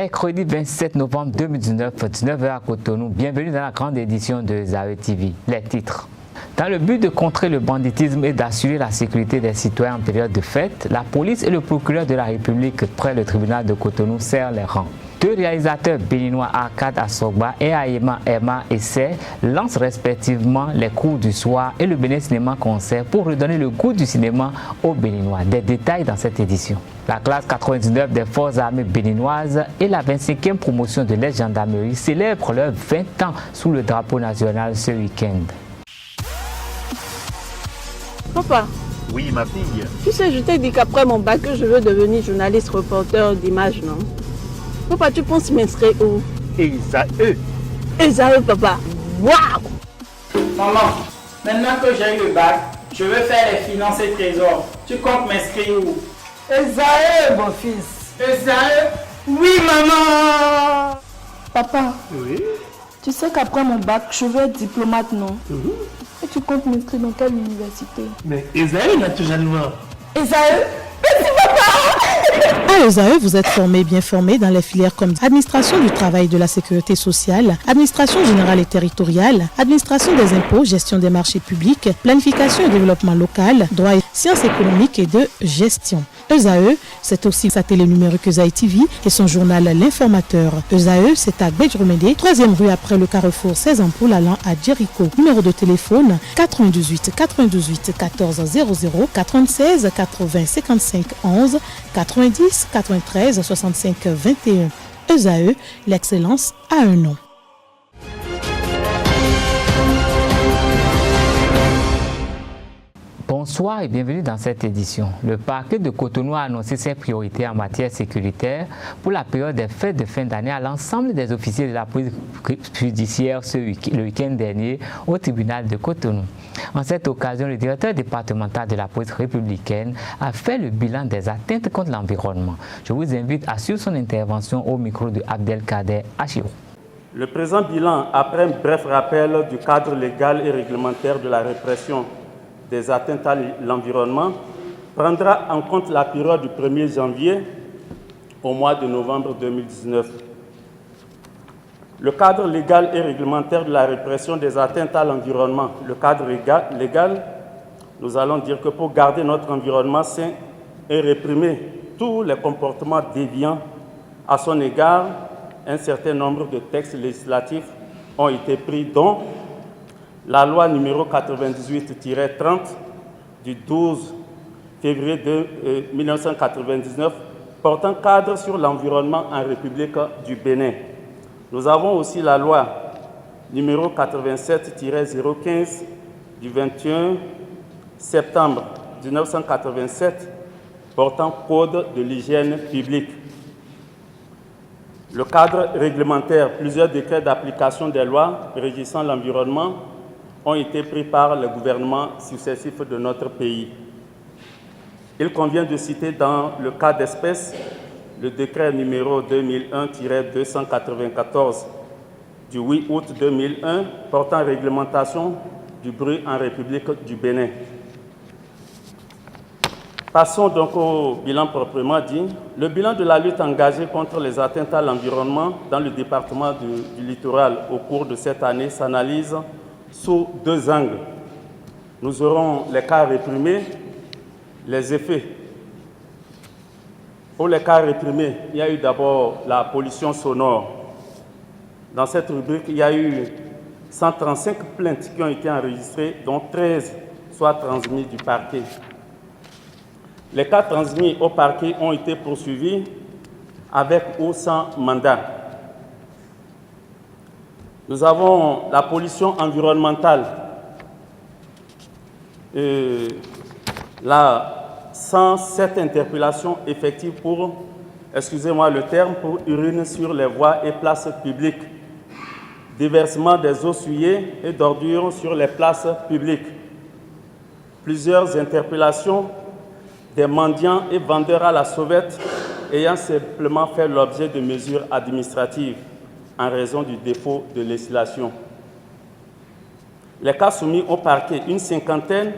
Mercredi 27 novembre 2019, 19h à Cotonou. Bienvenue dans la grande édition de Zawe TV. Les titres. Dans le but de contrer le banditisme et d'assurer la sécurité des citoyens en période de fête, la police et le procureur de la République près le tribunal de Cotonou serrent les rangs. Deux réalisateurs béninois, Arkad Asogba et Aïma Emma Essay, lancent respectivement les cours du soir et le Bénin Cinéma Concert pour redonner le goût du cinéma aux Béninois. Des détails dans cette édition. La classe 99 des forces armées béninoises et la 25e promotion de l'aide gendarmerie célèbrent leurs 20 ans sous le drapeau national ce week-end. Papa. Oui, ma fille. Tu sais, je t'ai dit qu'après mon bac, je veux devenir journaliste reporter d'images, non? Papa, tu penses m'inscrire où? Esaü. Esaü, papa. Waouh! Maman, maintenant que j'ai eu le bac, je veux faire les finances et trésors. Tu comptes m'inscrire où? Esaü, mon fils. Esaü? Oui, maman! Papa, Oui. tu sais qu'après mon bac, je veux être diplomate, non? Et tu comptes m'inscrire dans quelle université? Mais Esaü naturellement. Esaü? À ESAE, vous êtes bien formé dans les filières comme administration du travail et de la sécurité sociale, administration générale et territoriale, administration des impôts, gestion des marchés publics, planification et développement local, droit et sciences économiques et de gestion. ESAE, c'est aussi sa télé numérique Zawe TV et son journal L'Informateur. ESAE, c'est à Bedjromede, 3e rue après le carrefour 16 ampoules allant à Jericho. Numéro de téléphone 98 98 14 00 96 80 55 11 90 93 65 21. ESAE, l'excellence a un nom. Bonsoir et bienvenue dans cette édition. Le parquet de Cotonou a annoncé ses priorités en matière sécuritaire pour la période des fêtes de fin d'année à l'ensemble des officiers de la police judiciaire le week-end dernier au tribunal de Cotonou. En cette occasion, le directeur départemental de la police républicaine a fait le bilan des atteintes contre l'environnement. Je vous invite à suivre son intervention au micro de Abdelkader Achirou. Le présent bilan, après un bref rappel du cadre légal et réglementaire de la répression des atteintes à l'environnement, prendra en compte la période du 1er janvier au mois de novembre 2019. Le cadre légal et réglementaire de la répression des atteintes à l'environnement, le cadre légal, nous allons dire que pour garder notre environnement sain et réprimer tous les comportements déviants à son égard, un certain nombre de textes législatifs ont été pris, dont la loi numéro 98-30 du 12 février 1999 portant cadre sur l'environnement en République du Bénin. Nous avons aussi la loi numéro 87-015 du 21 septembre 1987 portant code de l'hygiène publique. Le cadre réglementaire, plusieurs décrets d'application des lois régissant l'environnement ont été pris par les gouvernements successifs de notre pays. Il convient de citer dans le cas d'espèce le décret numéro 2001-294 du 8 août 2001 portant réglementation du bruit en République du Bénin. Passons donc au bilan proprement dit. Le bilan de la lutte engagée contre les atteintes à l'environnement dans le département du littoral au cours de cette année s'analyse sous deux angles. Nous aurons les cas réprimés, les effets. Pour les cas réprimés, il y a eu d'abord la pollution sonore. Dans cette rubrique, il y a eu 135 plaintes qui ont été enregistrées, dont 13 soient transmises du parquet. Les cas transmis au parquet ont été poursuivis avec ou sans mandat. Nous avons la pollution environnementale. Là, 107 interpellations effectives pour, excusez-moi le terme, pour urine sur les voies et places publiques, déversement des eaux souillées et d'ordures sur les places publiques. Plusieurs interpellations des mendiants et vendeurs à la sauvette ayant simplement fait l'objet de mesures administratives en raison du défaut de législation. Les cas soumis au parquet, une cinquantaine,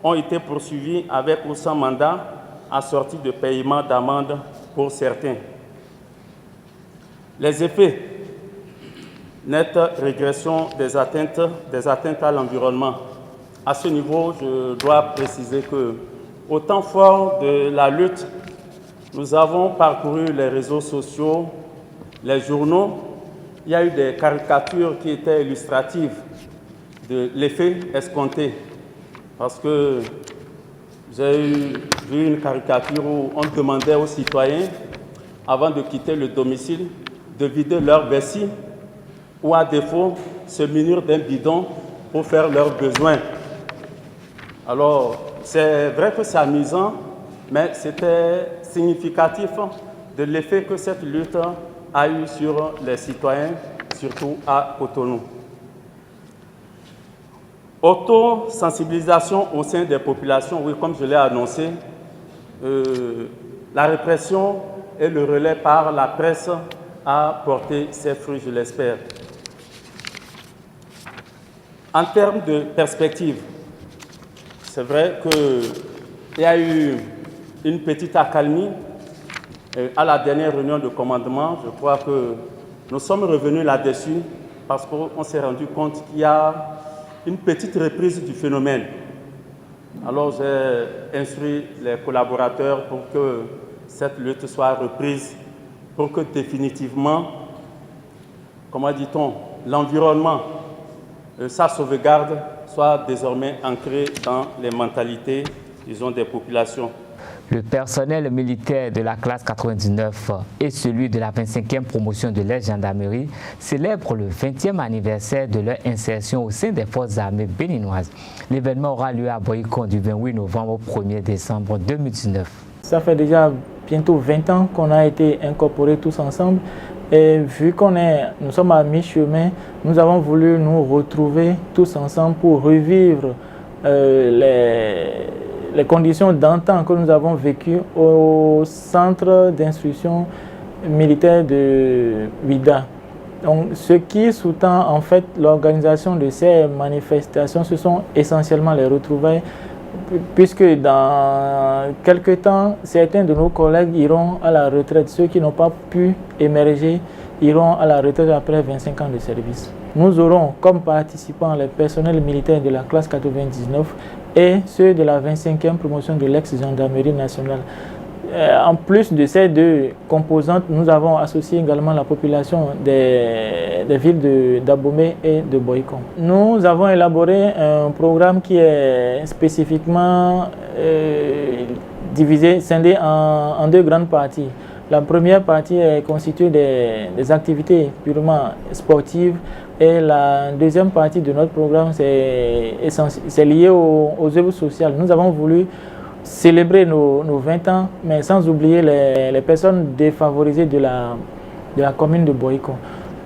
ont été poursuivis avec ou sans mandat assortis de paiement d'amende pour certains. Les effets, nette régression des atteintes à l'environnement. À ce niveau, je dois préciser que, au temps fort de la lutte, nous avons parcouru les réseaux sociaux, les journaux. Il y a eu des caricatures qui étaient illustratives de l'effet escompté. Parce que j'ai vu une caricature où on demandait aux citoyens, avant de quitter le domicile, de vider leur vessie ou à défaut, se munir d'un bidon pour faire leurs besoins. Alors, c'est vrai que c'est amusant, mais c'était significatif de l'effet que cette lutte a eu sur les citoyens, surtout à Cotonou. Auto-sensibilisation au sein des populations, oui, comme je l'ai annoncé, la répression et le relais par la presse a porté ses fruits, je l'espère. En termes de perspective, c'est vrai qu'il y a eu une petite accalmie à la dernière réunion de commandement. Je crois que nous sommes revenus là-dessus parce qu'on s'est rendu compte qu'il y a une petite reprise du phénomène. Alors j'ai instruit les collaborateurs pour que cette lutte soit reprise, pour que définitivement, comment dit-on, l'environnement, sa sauvegarde soit désormais ancrée dans les mentalités, disons, des populations. Le personnel militaire de la classe 99 et celui de la 25e promotion de l'air gendarmerie célèbrent le 20e anniversaire de leur insertion au sein des forces armées béninoises. L'événement aura lieu à Boycon du 28 novembre au 1er décembre 2019. Ça fait déjà bientôt 20 ans qu'on a été incorporés tous ensemble. Et vu nous sommes à mi-chemin, nous avons voulu nous retrouver tous ensemble pour revivre les conditions d'antan que nous avons vécues au centre d'instruction militaire de Ouida. Donc, ce qui sous-tend en fait l'organisation de ces manifestations, ce sont essentiellement les retrouvailles, puisque dans quelques temps, certains de nos collègues iront à la retraite. Ceux qui n'ont pas pu émerger iront à la retraite après 25 ans de service. Nous aurons comme participants les personnels militaires de la classe 99 et ceux de la 25e promotion de l'ex-gendarmerie nationale. En plus de ces deux composantes, nous avons associé également la population des villes d'Abomey et de Boycon. Nous avons élaboré un programme qui est spécifiquement divisé, scindé en deux grandes parties. La première partie est constituée des activités purement sportives et la deuxième partie de notre programme c'est lié aux œuvres sociales. Nous avons voulu célébrer nos 20 ans, mais sans oublier les personnes défavorisées de la commune de Boycon.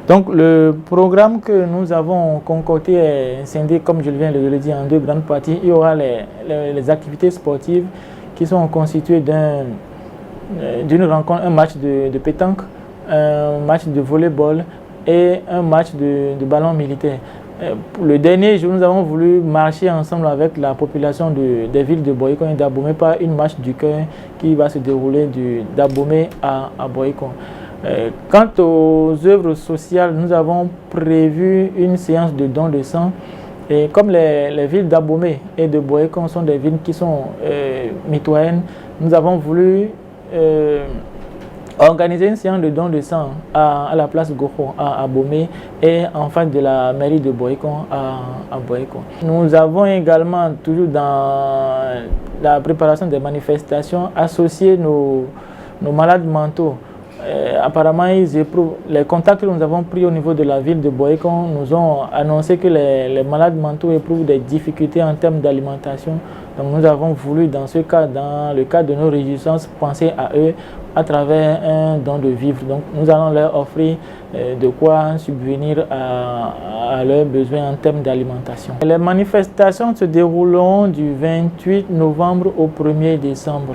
Donc le programme que nous avons concocté est scindé, comme je viens de le dire, en deux grandes parties. Il y aura les activités sportives qui sont constituées d'une rencontre, un match de pétanque, un match de volleyball et un match de ballon militaire. Le dernier jour, nous avons voulu marcher ensemble avec la population des villes de Boycon et d'Abomey par une marche du cœur qui va se dérouler d'Abomey à Boycon. Quant aux œuvres sociales, nous avons prévu une séance de don de sang. Et comme les villes d'Abomey et de Boycon sont des villes qui sont mitoyennes, nous avons voulu organiser une séance de don de sang à la place Gokho à Abomey et en face de la mairie de Boycon à Boycon. Nous avons également, toujours dans la préparation des manifestations, associé nos malades mentaux. Apparemment, les contacts que nous avons pris au niveau de la ville de Boycon nous ont annoncé que les malades mentaux éprouvent des difficultés en termes d'alimentation. Donc nous avons voulu, dans ce cas, dans le cadre de nos réjouissances, penser à eux à travers un don de vivres. Donc nous allons leur offrir de quoi subvenir à leurs besoins en termes d'alimentation. Les manifestations se dérouleront du 28 novembre au 1er décembre.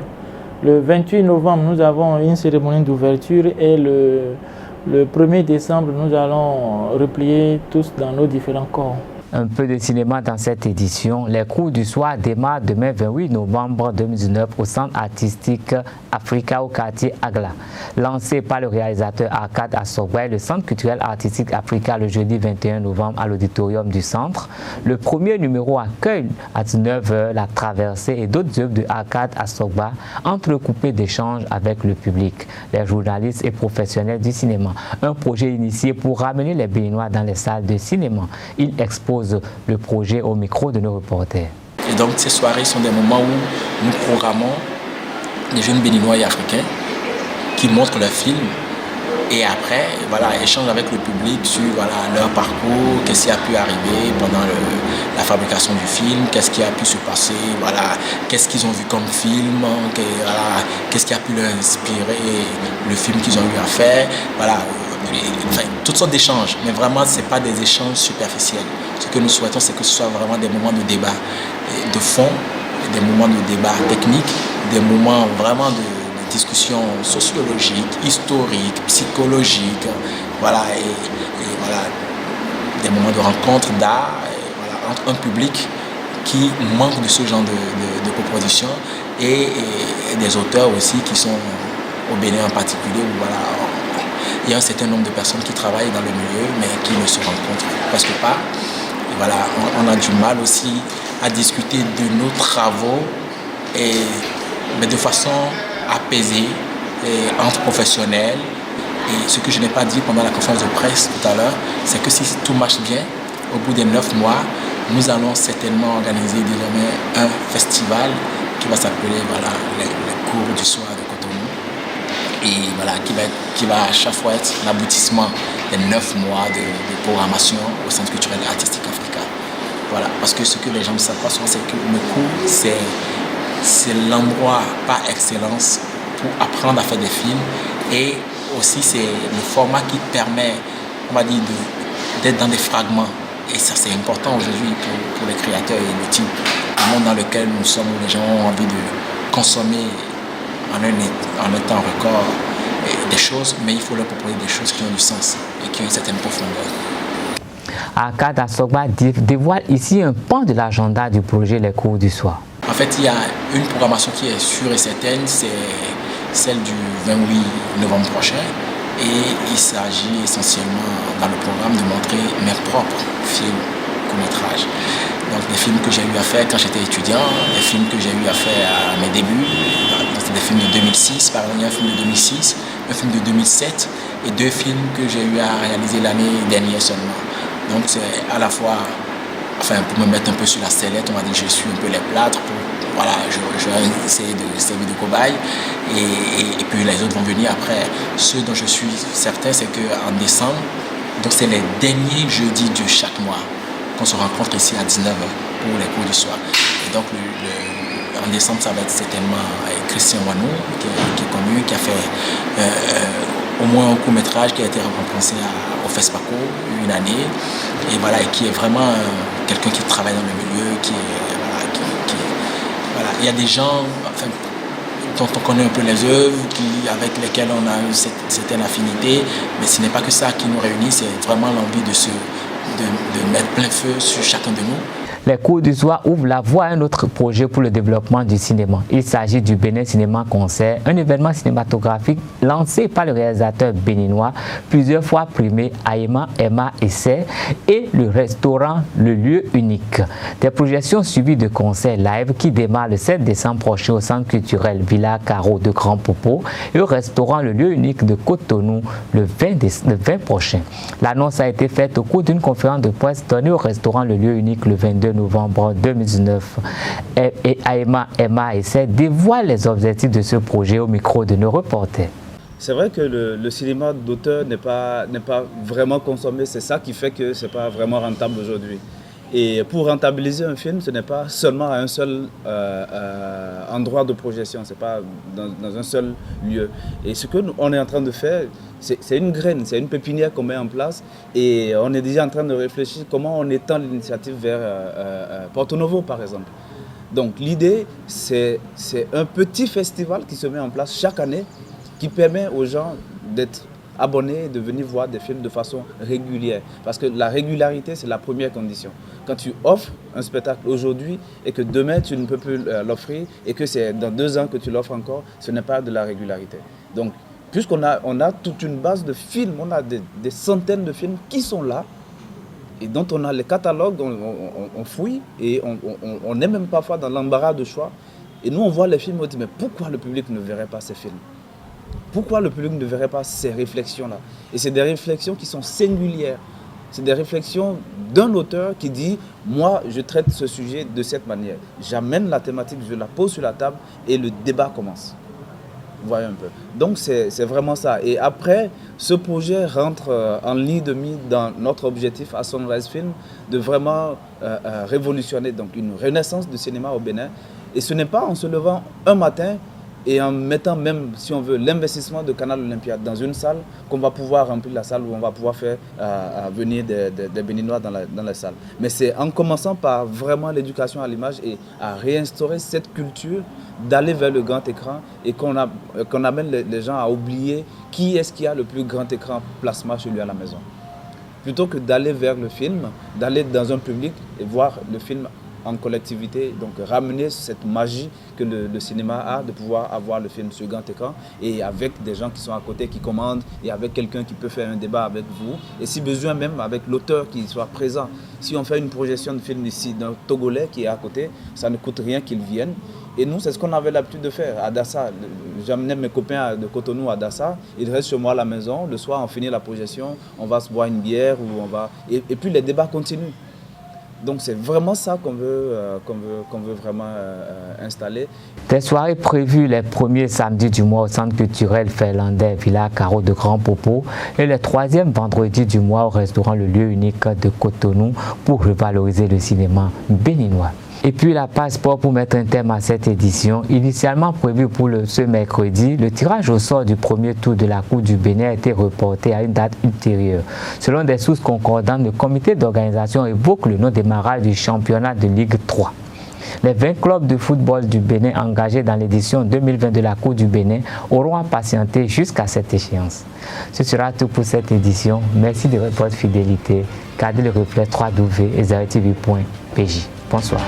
Le 28 novembre, nous avons une cérémonie d'ouverture et le 1er décembre, nous allons replier tous dans nos différents corps. Un peu de cinéma dans cette édition. Les cours du soir démarrent demain 28 novembre 2019 au centre artistique Africa au quartier Agla. Lancé par le réalisateur Arkad Assogba et le centre culturel artistique Africa le jeudi 21 novembre à l'auditorium du centre. Le premier numéro accueille à 19h La Traversée et d'autres œuvres de Arkad Assogba entrecoupées d'échanges avec le public, les journalistes et professionnels du cinéma. Un projet initié pour ramener les Béninois dans les salles de cinéma. Il expose le projet au micro de nos reporters. Et donc ces soirées sont des moments où nous programmons les jeunes Béninois et Africains qui montrent leurs films et après voilà, échangent avec le public sur voilà, leur parcours, qu'est-ce qui a pu arriver pendant la fabrication du film, qu'est-ce qui a pu se passer, voilà, qu'est-ce qu'ils ont vu comme film, voilà, qu'est-ce qui a pu leur inspirer le film qu'ils ont eu à faire. Voilà. Enfin, toutes sortes d'échanges, mais vraiment, ce n'est pas des échanges superficiels. Ce que nous souhaitons, c'est que ce soit vraiment des moments de débat de fond, des moments de débat technique, des moments vraiment de discussion sociologique, historique, psychologique, voilà, et voilà, des moments de rencontre d'art, voilà, entre un public qui manque de ce genre de propositions et des auteurs aussi qui sont au Bénin en particulier, où voilà, il y a un certain nombre de personnes qui travaillent dans le milieu, mais qui ne se rencontrent presque pas. Et voilà, on a du mal aussi à discuter de nos travaux, mais de façon apaisée, entre professionnels. Et ce que je n'ai pas dit pendant la conférence de presse tout à l'heure, c'est que si tout marche bien, au bout des 9 mois, nous allons certainement organiser désormais un festival qui va s'appeler voilà, les cours du soir de Cotonou. Et voilà, qui va à chaque fois être l'aboutissement des 9 mois de programmation au Centre culturel artistique Africa. Voilà, parce que ce que les gens ne savent pas souvent, c'est que le cours, c'est l'endroit par excellence pour apprendre à faire des films. Et aussi, c'est le format qui permet, on va dire, d'être dans des fragments. Et ça, c'est important aujourd'hui pour les créateurs et le type du monde dans lequel nous sommes, où les gens ont envie de consommer en un temps record des choses, mais il faut leur proposer des choses qui ont du sens et qui ont une certaine profondeur. Arkad Assogba dévoile ici un pan de l'agenda du projet Les Cours du Soir. En fait, il y a une programmation qui est sûre et certaine, c'est celle du 28 novembre prochain. Et il s'agit essentiellement dans le programme de montrer mes propres films, courts-métrages. Donc des films que j'ai eu à faire quand j'étais étudiant, des films que j'ai eu à faire à mes débuts. C'est des films de 2006, par exemple, un film de 2006, un film de 2007 et 2 films que j'ai eu à réaliser l'année dernière seulement. Donc c'est à la fois, enfin pour me mettre un peu sur la sellette, on va dire que je suis un peu les plâtres, voilà, je vais essayer de servir de cobaye et puis les autres vont venir après. Ce dont je suis certain, c'est qu'en décembre, donc c'est les derniers jeudis de chaque mois qu'on se rencontre ici à 19h pour les cours du soir. Et donc en décembre, ça va être certainement Christian Wanou, qui est connu, qui a fait au moins un court-métrage qui a été récompensé au FESPACO une année, et voilà, et qui est vraiment quelqu'un qui travaille dans le milieu, voilà, il y a des gens enfin, dont on connaît un peu les œuvres, avec lesquels on a une certaine affinité, mais ce n'est pas que ça qui nous réunit, c'est vraiment l'envie de mettre plein feu sur chacun de nous. Les Cours du Soir ouvrent la voie à un autre projet pour le développement du cinéma. Il s'agit du Bénin Cinéma Concert, un événement cinématographique lancé par le réalisateur béninois, plusieurs fois primé Aïma Emma Essai, et le restaurant Le Lieu Unique. Des projections suivies de concerts live qui démarrent le 7 décembre prochain au Centre culturel Villa Caro de Grand Popo et au restaurant Le Lieu Unique de Cotonou le 20 prochain. L'annonce a été faite au cours d'une conférence de presse donnée au restaurant Le Lieu Unique le 22 novembre 2019. Et Aïma Emma Essai dévoile les objectifs de ce projet au micro de nos reporters. C'est vrai que le cinéma d'auteur n'est pas vraiment consommé, c'est ça qui fait que ce n'est pas vraiment rentable aujourd'hui. Et pour rentabiliser un film, ce n'est pas seulement à un seul endroit de projection, ce n'est pas dans un seul lieu. Et ce qu'on est en train de faire, c'est une graine, c'est une pépinière qu'on met en place et on est déjà en train de réfléchir comment on étend l'initiative vers Porto Novo par exemple. Donc l'idée, c'est un petit festival qui se met en place chaque année qui permet aux gens d'être abonner et de venir voir des films de façon régulière. Parce que la régularité, c'est la première condition. Quand tu offres un spectacle aujourd'hui et que demain tu ne peux plus l'offrir et que c'est dans 2 ans que tu l'offres encore, ce n'est pas de la régularité. Donc, puisqu'on a toute une base de films, on a des centaines de films qui sont là et dont on a les catalogues, on fouille et on est même parfois dans l'embarras de choix. Et nous, on voit les films et on dit, mais pourquoi le public ne verrait pas ces films? Pourquoi le public ne verrait pas ces réflexions-là? Et c'est des réflexions qui sont singulières. C'est des réflexions d'un auteur qui dit, moi, je traite ce sujet de cette manière. J'amène la thématique, je la pose sur la table et le débat commence. Vous voyez un peu. Donc, c'est vraiment ça. Et après, ce projet rentre en ligne de mire dans notre objectif à Sunrise Film de vraiment révolutionner donc une renaissance du cinéma au Bénin. Et ce n'est pas en se levant un matin et en mettant même, si on veut, l'investissement de Canal Olympia dans une salle qu'on va pouvoir remplir la salle, où on va pouvoir faire venir des Béninois dans la salle. Mais c'est en commençant par vraiment l'éducation à l'image et à réinstaurer cette culture d'aller vers le grand écran et qu'on amène les gens à oublier qui est-ce qui a le plus grand écran plasma chez lui à la maison. Plutôt que d'aller vers le film, d'aller dans un public et voir le film en collectivité, donc ramener cette magie que le cinéma a de pouvoir avoir le film sur grand écran et avec des gens qui sont à côté, qui commandent et avec quelqu'un qui peut faire un débat avec vous et si besoin même avec l'auteur qui soit présent. Si on fait une projection de film ici d'un Togolais qui est à côté, ça ne coûte rien qu'il vienne. Et nous, c'est ce qu'on avait l'habitude de faire à Dassa. J'amenais mes copains de Cotonou à Dassa, ils restent chez moi à la maison, le soir on finit la projection, on va se boire une bière ou on va... et puis les débats continuent. Donc c'est vraiment ça qu'on veut vraiment installer. Des soirées prévues les premiers samedis du mois au Centre culturel finlandais Villa Carreau de Grand Popo et les 3e vendredis du mois au restaurant Le Lieu Unique de Cotonou pour revaloriser le cinéma béninois. Et puis la page sport pour mettre un terme à cette édition, initialement prévue pour ce mercredi, le tirage au sort du premier tour de la Coupe du Bénin a été reporté à une date ultérieure. Selon des sources concordantes, le comité d'organisation évoque le non-démarrage du championnat de Ligue 3. Les 20 clubs de football du Bénin engagés dans l'édition 2020 de la Coupe du Bénin auront à patienter jusqu'à cette échéance. Ce sera tout pour cette édition. Merci de votre fidélité. Gardez le reflet www.ezartv.pj. Bonsoir.